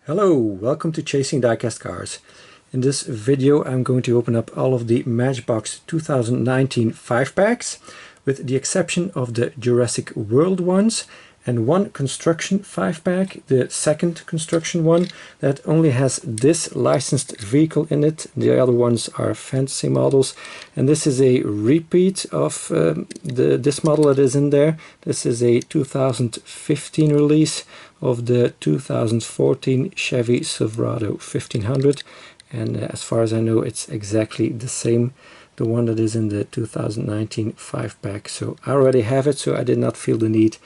Hello, welcome to Chasing Diecast Cars. In this video I'm going to open up all of the Matchbox 2019 5-packs, with the exception of the Jurassic World ones, and one construction 5-pack, the second construction one, that only has this licensed vehicle in it. The other ones are fantasy models, and this is a repeat of this model that is in there. This is a 2015 release of the 2014 Chevy Silverado 1500, and as far as I know it's exactly the same, the one that is in the 2019 5-pack. So I already have it, so I did not feel the need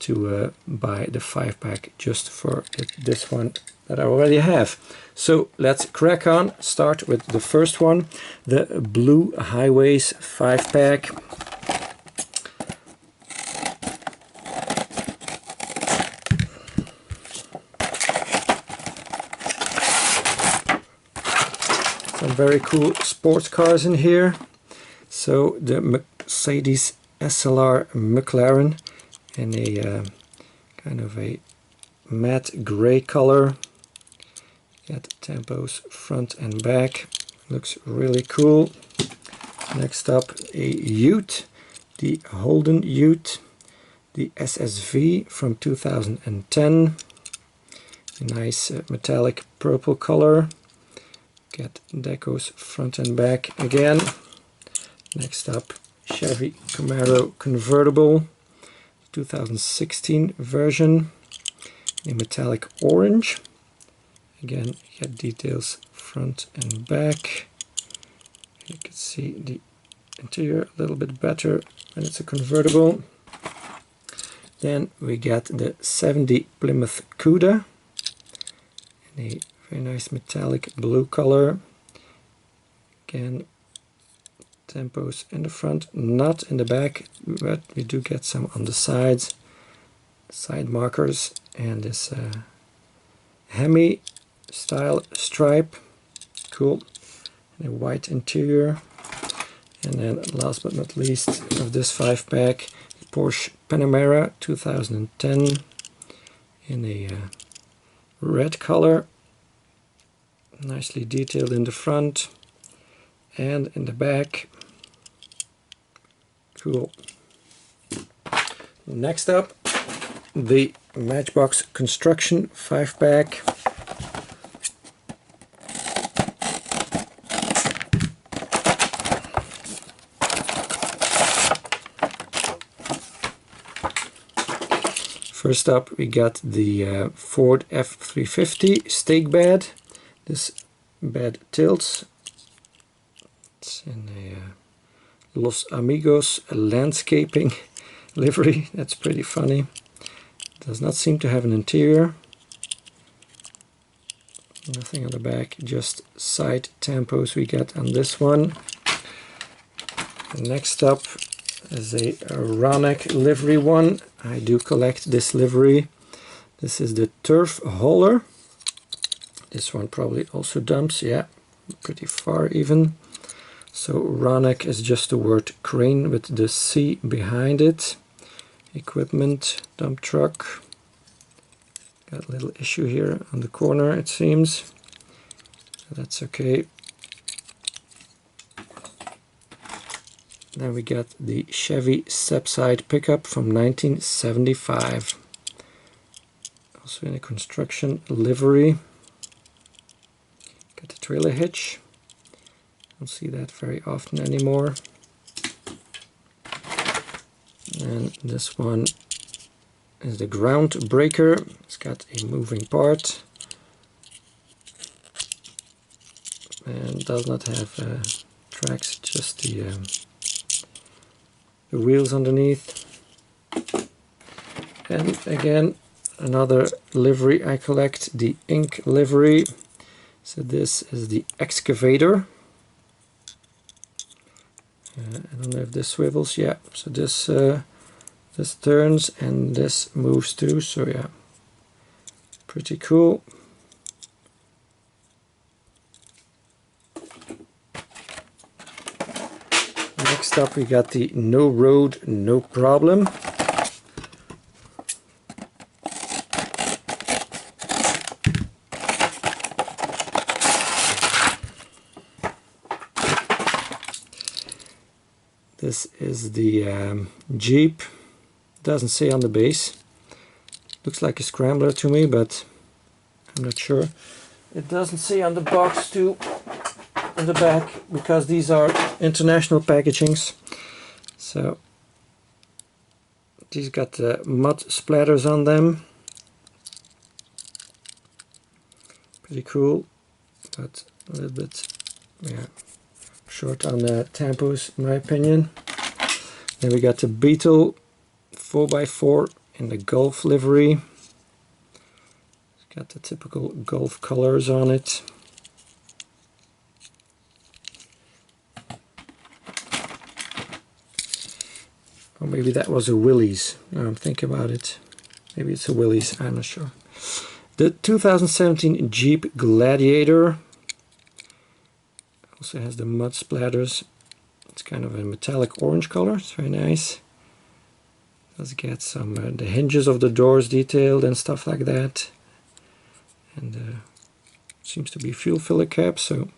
to buy the 5-pack just for this one that I already have. So let's crack on. Start with the first one, the Blue Highways 5-pack. Some very cool sports cars in here. So the Mercedes SLR McLaren in a kind of a matte gray color. Got tempos front and back. Looks really cool. Next up, a Ute, the Holden Ute, the SSV from 2010. A nice metallic purple color. Get decos front and back again. Next up, Chevy Camaro convertible, 2016 version, in metallic orange. Again, you get details front and back. You can see the interior a little bit better when it's a convertible. Then we get the 70 Plymouth Cuda in a very nice metallic blue color. Again, tempos in the front, not in the back, but we do get some on the sides, side markers, and this Hemi style stripe, cool, and a white interior. And then last but not least of this 5-pack, Porsche Panamera 2010 in a red color, nicely detailed in the front and in the back. Cool. Next up, the Matchbox Construction 5-pack. First up, we got the Ford F350 stake bed. This bed tilts. It's in a Los Amigos landscaping livery. That's pretty funny. Does not seem to have an interior. Nothing on the back, just side tempos we get on this one. Next up is a Ronek livery one. I do collect this livery. This is the Turf Hauler. This one probably also dumps, yeah, pretty far even. So Ronek is just the word crane with the C behind it. Equipment, dump truck. Got a little issue here on the corner, it seems. That's okay. Then we got the Chevy step-side pickup from 1975. Also in a construction livery. Got the trailer hitch. Don't see that very often anymore. And this one is the ground breaker. It's got a moving part and does not have tracks, just the wheels underneath. And again, another livery I collect, the Ink livery. So this is the excavator. I don't know if this swivels, yeah, so this this turns and this moves too, so yeah, pretty cool. Next up we got the No Road, No Problem. This is the Jeep. Doesn't say on the base. Looks like a scrambler to me, but I'm not sure. It doesn't say on the box too, on the back, because these are international packagings. So these got the mud splatters on them. Pretty cool, but a little bit, yeah, short on the tampos in my opinion. Then we got the Beetle 4x4 in the Golf livery. It's got the typical Golf colors on it. Or maybe that was a Willys. Now I'm thinking about it. Maybe it's a Willys, I'm not sure. The 2017 Jeep Gladiator also has the mud splatters. It's kind of a metallic orange color. It's very nice. Does get some the hinges of the doors detailed and stuff like that. And seems to be fuel filler cap, so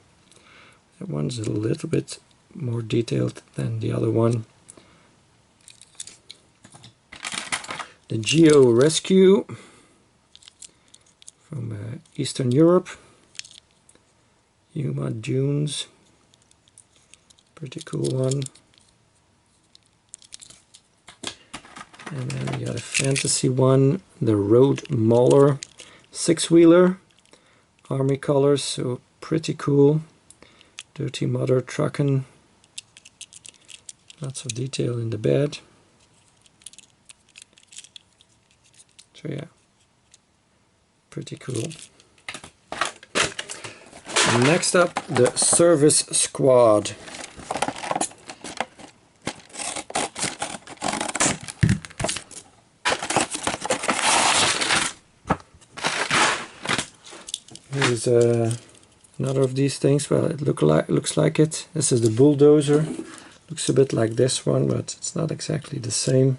that one's a little bit more detailed than the other one. The Geo Rescue from Eastern Europe. Yuma Dunes. Pretty cool one. And then we got a fantasy one, the Road Mauler 6-wheeler, army colors, so pretty cool. Dirty Mother truckin', lots of detail in the bed. So yeah, pretty cool. Next up, the Service Squad. Here's another of these things. Well, it looks like it. This is the bulldozer. Looks a bit like this one, but it's not exactly the same.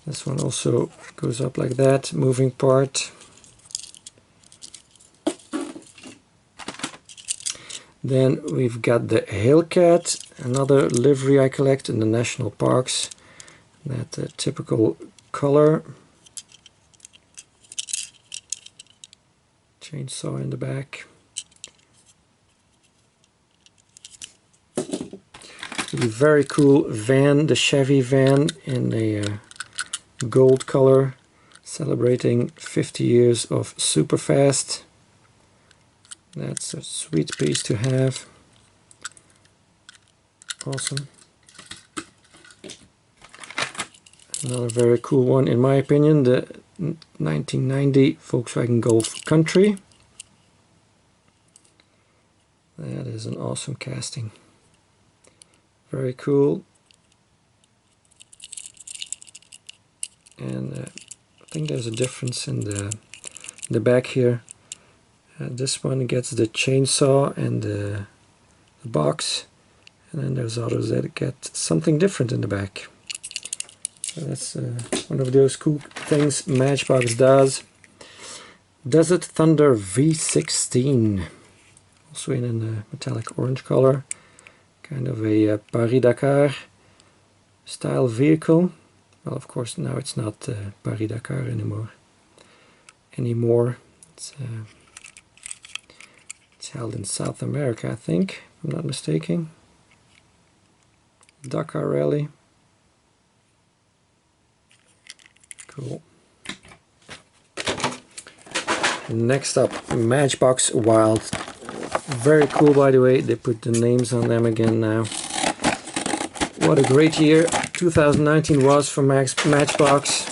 This one also goes up like that, moving part. Then we've got the Hellcat, another livery I collect in the national parks. That typical color. Chainsaw in the back. The very cool van, the Chevy van in a gold color, celebrating 50 years of Superfast. That's a sweet piece to have. Awesome. Another very cool one in my opinion, the 1990 Volkswagen Golf Country. That is an awesome casting. Very cool. And I think there's a difference in the back here. This one gets the chainsaw and the box, and then there's others that get something different in the back. So that's one of those cool things Matchbox does. Desert Thunder V16, also in a metallic orange color, kind of a Paris-Dakar style vehicle. Well, of course now it's not Paris-Dakar anymore. It's held in South America, I think, if I'm not mistaken. Dakar Rally. Cool. Next up, Matchbox Wild. Very cool, by the way. They put the names on them again now. What a great year 2019 was for Matchbox.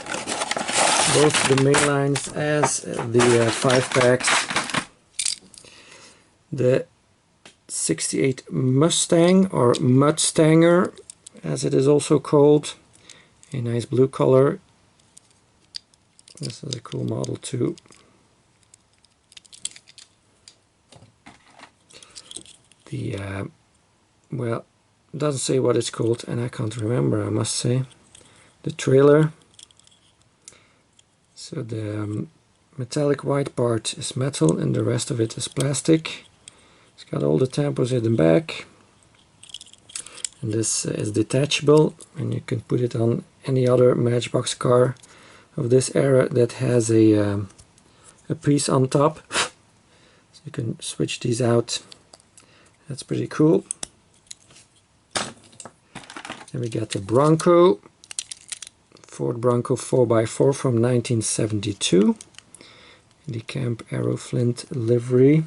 Both the main lines as the 5-packs. The 68 Mustang, or Mudstanger as it is also called. A nice blue color. This is a cool model too. The well, it doesn't say what it's called, and I can't remember, I must say. The trailer. So the metallic white part is metal and the rest of it is plastic. It's got all the tampos in the back. And this is detachable, and you can put it on any other Matchbox car of this era that has a piece on top. So you can switch these out. That's pretty cool. Then we got the Bronco, Ford Bronco 4x4 from 1972. The Camp Aero Flint livery.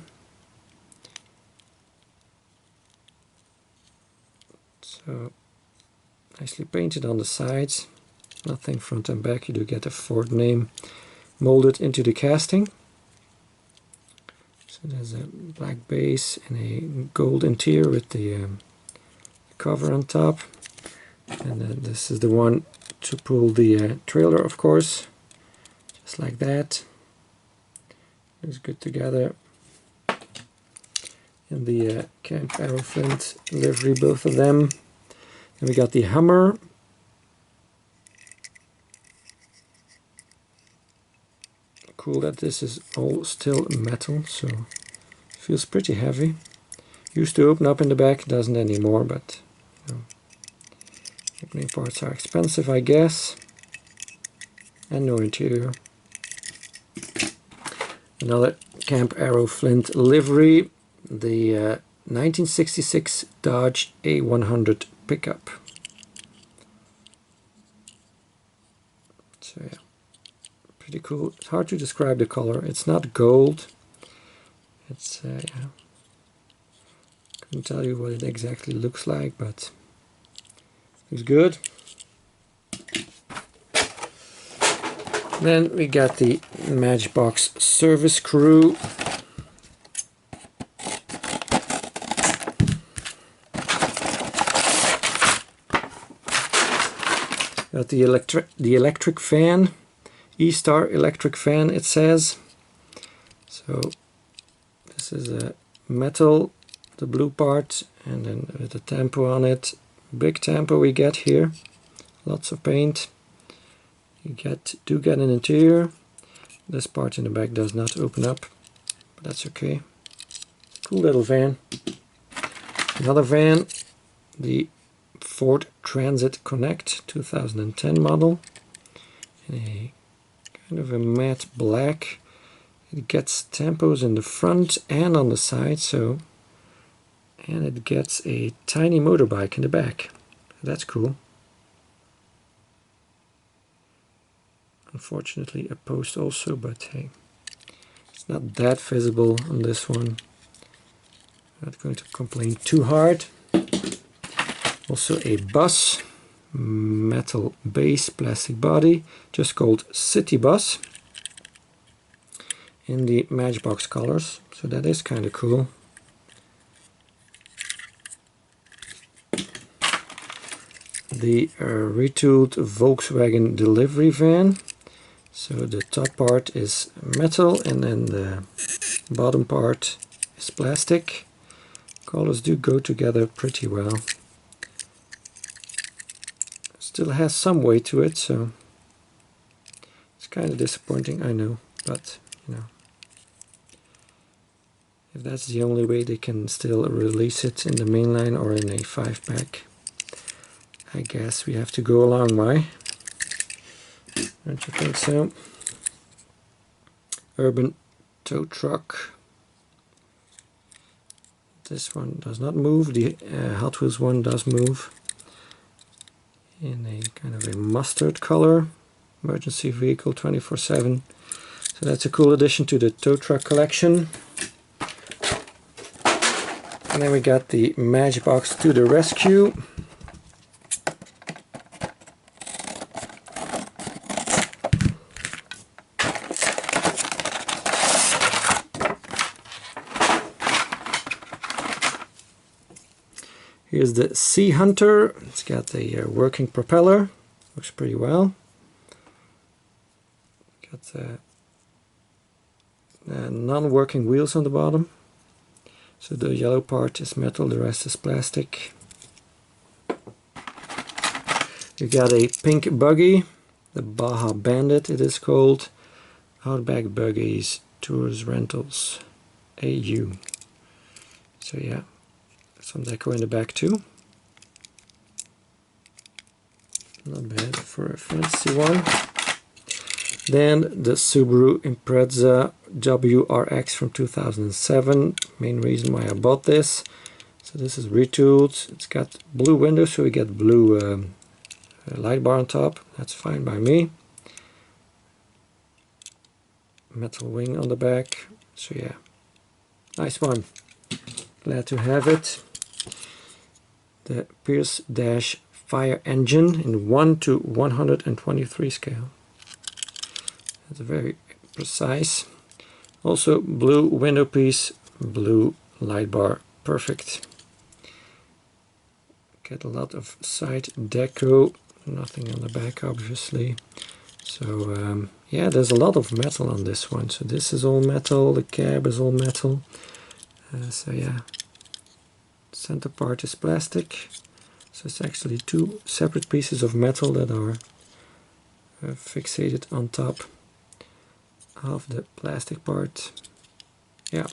So nicely painted on the sides, nothing front and back. You do get a Ford name molded into the casting. So there's a black base and a gold interior with the cover on top. And then this is the one to pull the trailer, of course, just like that. It's good together. And the Camp Aero Flint livery, both of them. Then we got the Hummer. Cool that this is all still metal, so it feels pretty heavy. Used to open up in the back, doesn't anymore, but you know, opening parts are expensive, I guess. And no interior. Another Camp Aero Flint livery, the 1966 Dodge A100 pickup. So yeah, pretty cool. It's hard to describe the color. It's not gold. It's yeah, couldn't tell you what it exactly looks like, but it's good. Then we got the Matchbox service crew. Got the electric fan, E-Star electric fan, it says. So this is a metal, the blue part, and then with the tampo on it. Big tampo we get here, lots of paint. You do get an interior. This part in the back does not open up, but that's okay. Cool little van. Another van, the Ford Transit Connect 2010 model, in a kind of a matte black. It gets tampos in the front and on the side, so, and it gets a tiny motorbike in the back. That's cool. Unfortunately a post also, but hey, it's not that visible on this one. Not going to complain too hard. Also a bus, metal base, plastic body, just called City Bus, in the Matchbox colors, so that is kind of cool. The retooled Volkswagen delivery van. So the top part is metal and then the bottom part is plastic. Colors do go together pretty well. Still has some weight to it, so it's kind of disappointing, I know, but you know, if that's the only way they can still release it in the mainline or in a 5-pack, I guess we have to go along, why? Don't you think so? Urban tow truck. This one does not move. The Hot Wheels one does move. In a kind of a mustard color. Emergency vehicle 24/7. So that's a cool addition to the tow truck collection. And then we got the Matchbox to the rescue. Here's the Sea Hunter. It's got a working propeller. Looks pretty well. Got non-working wheels on the bottom. So the yellow part is metal, the rest is plastic. You got a pink buggy, the Baja Bandit it is called. Outback Buggies Tours Rentals AU. So yeah. Some deco in the back too. Not bad for a fancy one. Then the Subaru Impreza WRX from 2007. Main reason why I bought this. So this is retooled. It's got blue windows, so we get blue light bar on top. That's fine by me. Metal wing on the back. So yeah, nice one. Glad to have it. The Pierce Dash Fire Engine in 1 to 123 scale. That's very precise. Also blue window piece, blue light bar, perfect. Get a lot of side deco, nothing on the back obviously. So yeah, there's a lot of metal on this one. So this is all metal, the cab is all metal. So yeah, center part is plastic. So it's actually two separate pieces of metal that are fixated on top of the plastic part. Yeah,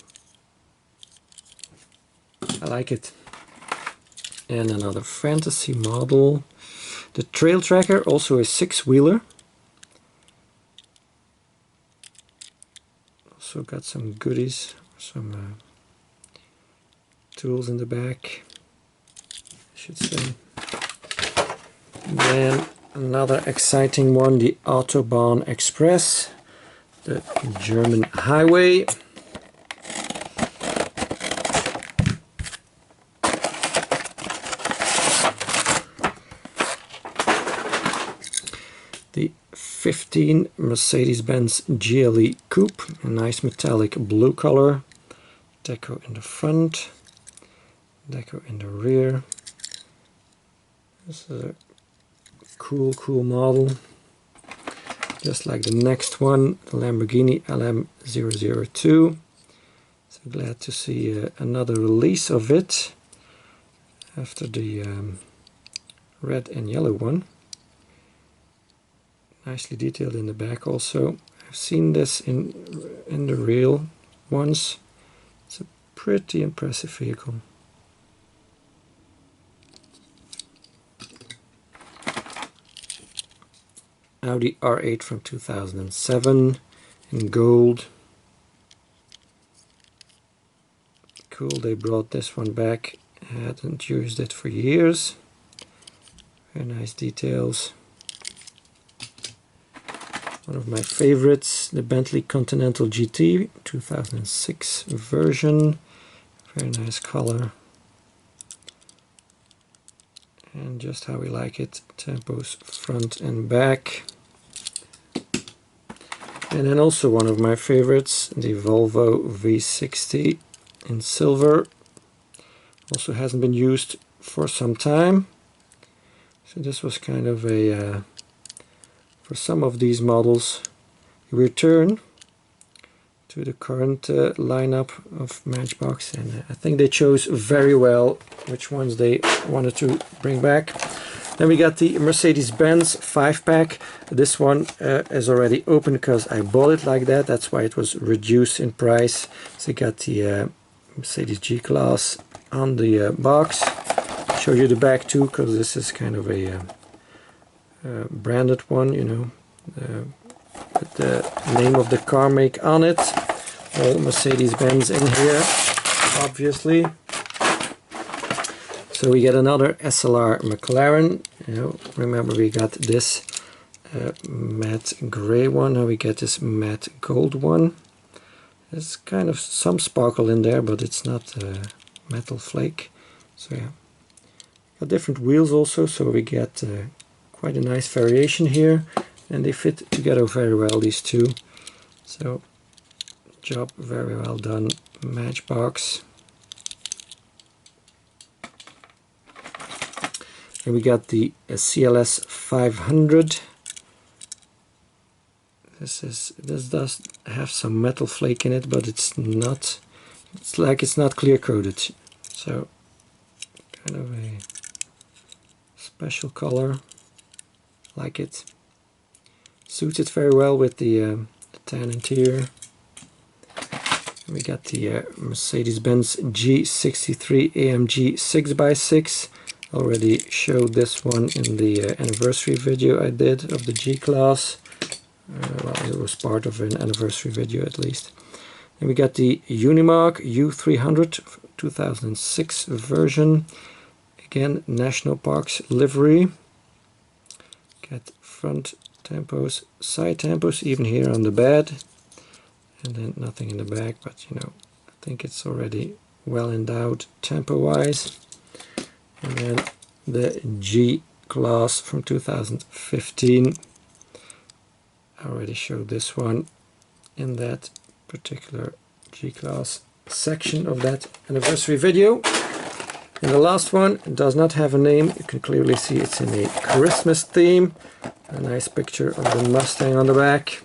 I like it. And another fantasy model, the Trail Tracker, also a 6-wheeler. Also got some goodies, some tools in the back, I should say. And then another exciting one, the Autobahn Express, the German highway. The 15 Mercedes-Benz GLE Coupe, a nice metallic blue color. Deco in the front, deco in the rear. This is a cool model. Just like the next one, the Lamborghini LM002. So glad to see another release of it after the red and yellow one. Nicely detailed in the back also. I've seen this in the real ones. It's a pretty impressive vehicle. Audi R8 from 2007 in gold. Cool, they brought this one back. I hadn't used it for years. Very nice details. One of my favorites, the Bentley Continental GT 2006 version. Very nice color. And just how we like it, tempos front and back. And then also one of my favorites, the Volvo V60 in silver. Also hasn't been used for some time. So this was kind of a, for some of these models, a return to the current lineup of Matchbox, and I think they chose very well which ones they wanted to bring back. Then we got the Mercedes-Benz 5-pack. This one is already open because I bought it like that. That's why it was reduced in price. So you got the Mercedes G-Class on the box. Show you the back too, because this is kind of a branded one, you know, with the name of the car make on it. All Mercedes-Benz in here, obviously. So we get another SLR McLaren. You know, remember we got this matte gray one. Now we get this matte gold one. There's kind of some sparkle in there, but it's not metal flake. So yeah, got different wheels also. So we get quite a nice variation here, and they fit together very well, these two. So job very well done, Matchbox. And we got the CLS 500. This does have some metal flake in it, but it's not. It's like it's not clear coated. So kind of a special color. Like it. Suits it very well with the tan interior. We got the Mercedes-Benz G63 AMG 6x6. Already showed this one in the anniversary video I did of the G-Class. Well, it was part of an anniversary video at least. And we got the Unimark U300 2006 version. Again, National Parks livery. Got front tampos, side tampos, even here on the bed. And then nothing in the back, but you know, I think it's already well endowed tempo-wise. And then the G-Class from 2015. I already showed this one in that particular G-Class section of that anniversary video. And the last one does not have a name. You can clearly see it's in a Christmas theme. A nice picture of the Mustang on the back.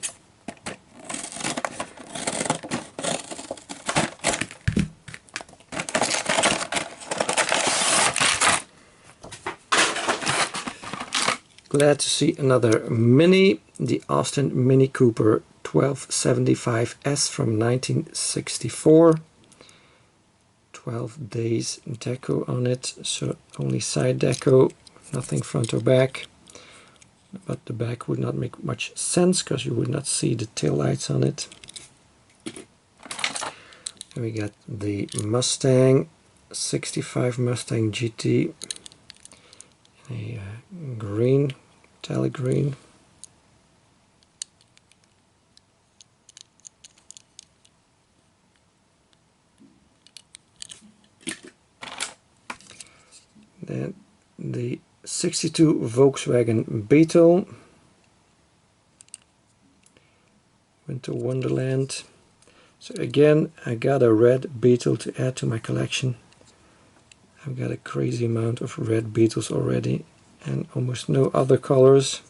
Glad to see another Mini, the Austin Mini Cooper 1275S from 1964. 12 days deco on it, so only side deco, nothing front or back. But the back would not make much sense because you would not see the tail lights on it. And we got the Mustang, 65 Mustang GT, a green, metallic green. Then the 62 Volkswagen Beetle, Winter Wonderland. So again, I got a red Beetle to add to my collection. I've got a crazy amount of red Beetles already and almost no other colors.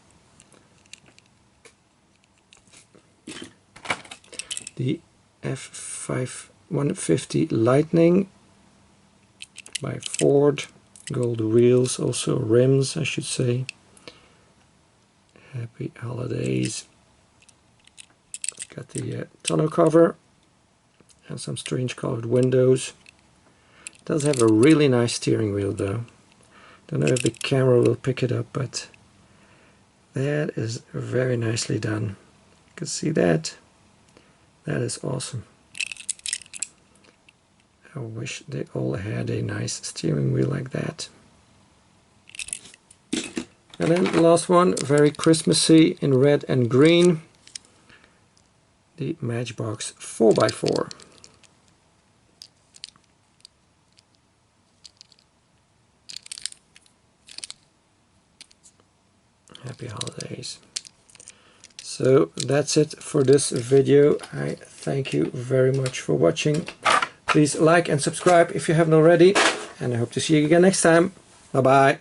The F150 Lightning by Ford. Gold wheels, also rims I should say. Happy holidays. Got the tonneau cover and some strange colored windows. Does have a really nice steering wheel though. Don't know if the camera will pick it up, but that is very nicely done. You can see that. That is awesome. I wish they all had a nice steering wheel like that. And then the last one, very Christmassy in red and green. The Matchbox 4x4. Happy holidays. So that's it for this video. I thank you very much for watching. Please like and subscribe if you haven't already, and I hope to see you again next time. Bye bye.